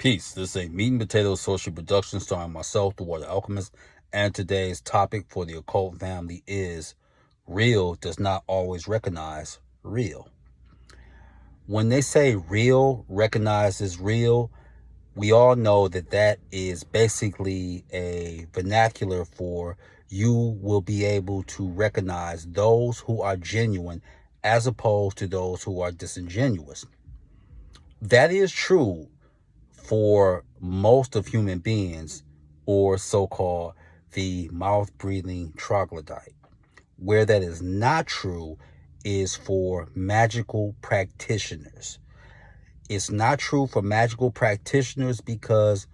Peace. This is a Meat and Potatoes social production starring myself, the Water Alchemist, and today's topic for the occult family is real does not always recognize real. When they say real recognizes real, we all know that that is basically a vernacular for you will be able to recognize those who are genuine as opposed to those who are disingenuous. That is true for most of human beings, or so-called the mouth-breathing troglodyte. Where that is not true is for magical practitioners. It's not true for magical practitioners because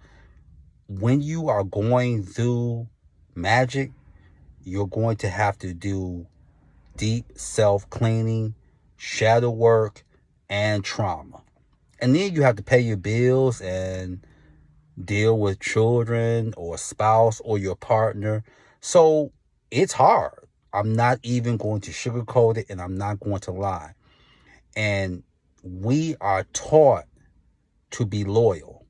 when you are going through magic, you're going to have to do deep self-cleaning, shadow work, and trauma. And then you have to pay your bills and deal with children or spouse or your partner. So it's hard. I'm not even going to sugarcoat it, and I'm not going to lie. And we are taught to be loyal,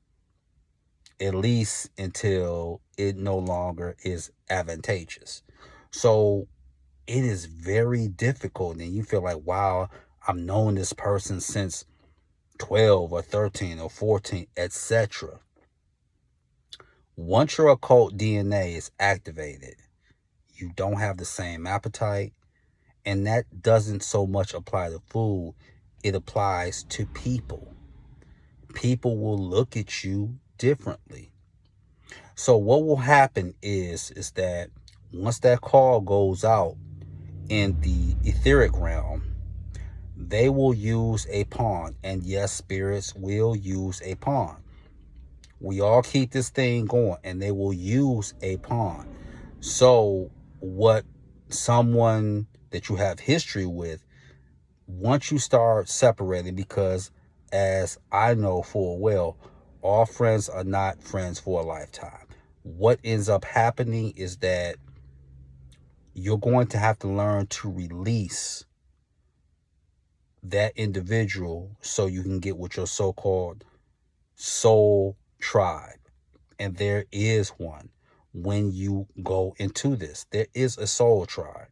at least until it no longer is advantageous. So it is very difficult. And you feel like, wow, I've known this person since 12 or 13 or 14, etc. Once your occult DNA is activated, you don't have the same appetite. And that doesn't so much apply to food, it applies to people. People will look at you differently. So what will happen is that once that call goes out in the etheric realm, they will use a pawn. And yes, spirits will use a pawn. We all keep this thing going, and they will use a pawn. So what someone that you have history with, once you start separating, because as I know full well, all friends are not friends for a lifetime. What ends up happening is that you're going to have to learn to release that individual so you can get with your so-called soul tribe. And there is one. When you go into this, there is a soul tribe.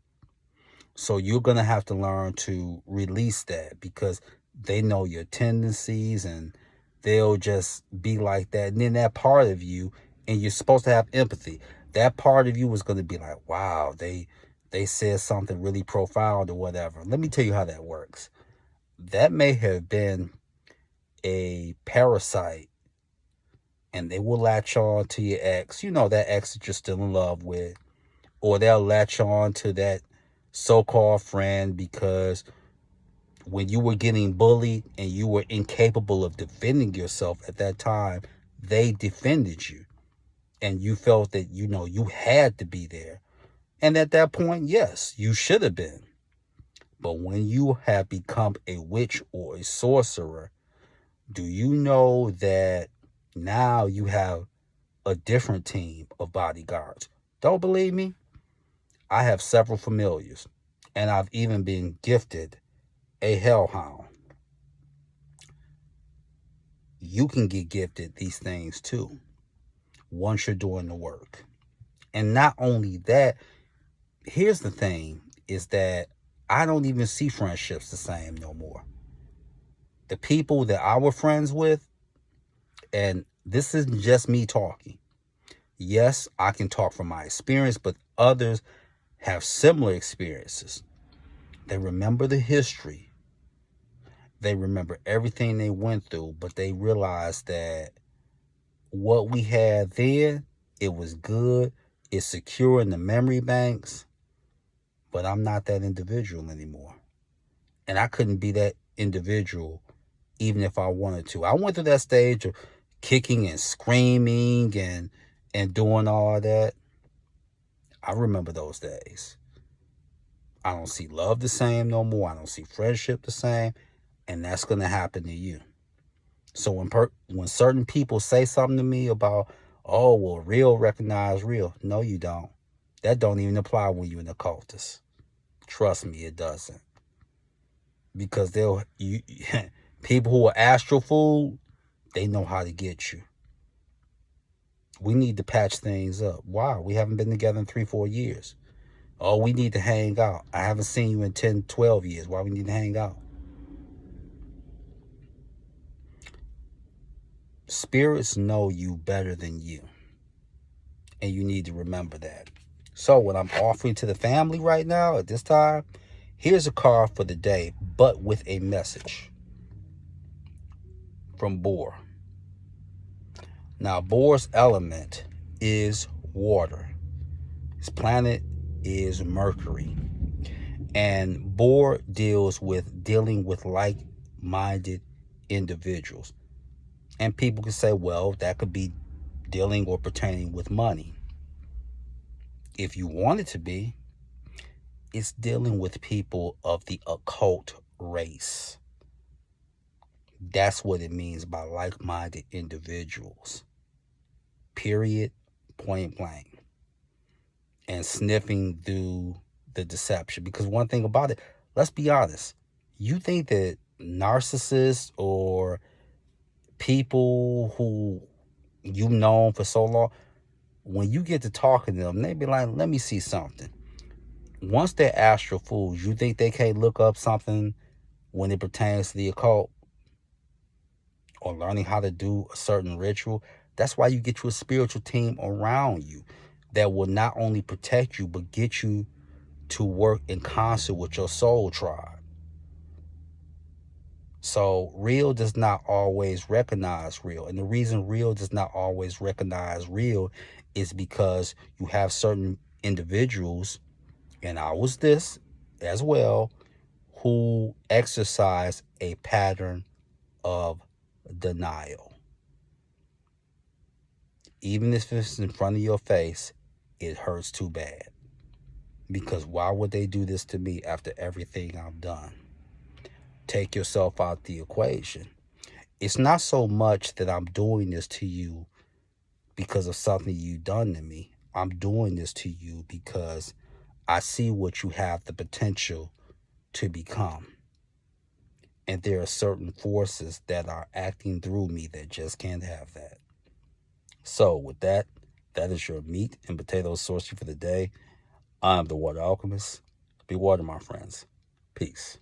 So you're going to have to learn to release that, because they know your tendencies and they'll just be like that. And then that part of you, and you're supposed to have empathy, that part of you is going to be like, wow, they said something really profound or whatever. Let me tell you how that works. That may have been a parasite, and they will latch on to your ex, that ex that you're still in love with, or they'll latch on to that so-called friend because when you were getting bullied and you were incapable of defending yourself at that time, they defended you. And you felt that, you had to be there. And at that point, yes, you should have been. But when you have become a witch or a sorcerer, do you know that now you have a different team of bodyguards? Don't believe me? I have several familiars, and I've even been gifted a hellhound. You can get gifted these things too once you're doing the work. And not only that, here's the thing, is that I don't even see friendships the same no more. The people that I were friends with, and this isn't just me talking. Yes, I can talk from my experience, but others have similar experiences. They remember the history. They remember everything they went through, but they realize that what we had then, it was good. It's secure in the memory banks, but I'm not that individual anymore. And I couldn't be that individual even if I wanted to. I went through that stage of kicking and screaming and doing all that. I remember those days. I don't see love the same no more. I don't see friendship the same. And that's going to happen to you. So when certain people say something to me about, oh, well, real recognize real. No, you don't. That don't even apply when you're an occultist. Trust me, it doesn't. Because people who are astral food, they know how to get you. We need to patch things up. Wow, we haven't been together in 3, 4 years. Oh, we need to hang out. I haven't seen you in 10, 12 years. Why we need to hang out? Spirits know you better than you. And you need to remember that. So what I'm offering to the family right now at this time, here's a card for the day, but with a message from Boar. Now, Boar's element is water. His planet is Mercury. And Boar dealing with like-minded individuals. And people can say, well, that could be dealing or pertaining with money. If you want it to be, it's dealing with people of the occult race. That's what it means by like-minded individuals. Period, point blank. And sniffing through the deception. Because one thing about it, let's be honest, you think that narcissists or people who you've known for so long, when you get to talking to them, they be like, let me see something. Once they're astral fools, you think they can't look up something when it pertains to the occult or learning how to do a certain ritual? That's why you get you a spiritual team around you that will not only protect you, but get you to work in concert with your soul tribe. So real does not always recognize real. And the reason real does not always recognize real is because you have certain individuals, and I was this as well, who exercise a pattern of denial. Even if it's in front of your face, it hurts too bad. Because why would they do this to me after everything I've done? Take yourself out the equation. It's not so much that I'm doing this to you because of something you've done to me. I'm doing this to you because I see what you have the potential to become. And there are certain forces that are acting through me that just can't have that. So with that, that is your meat and potatoes sorcery for the day. I'm the Water Alchemist. Be water, my friends. Peace.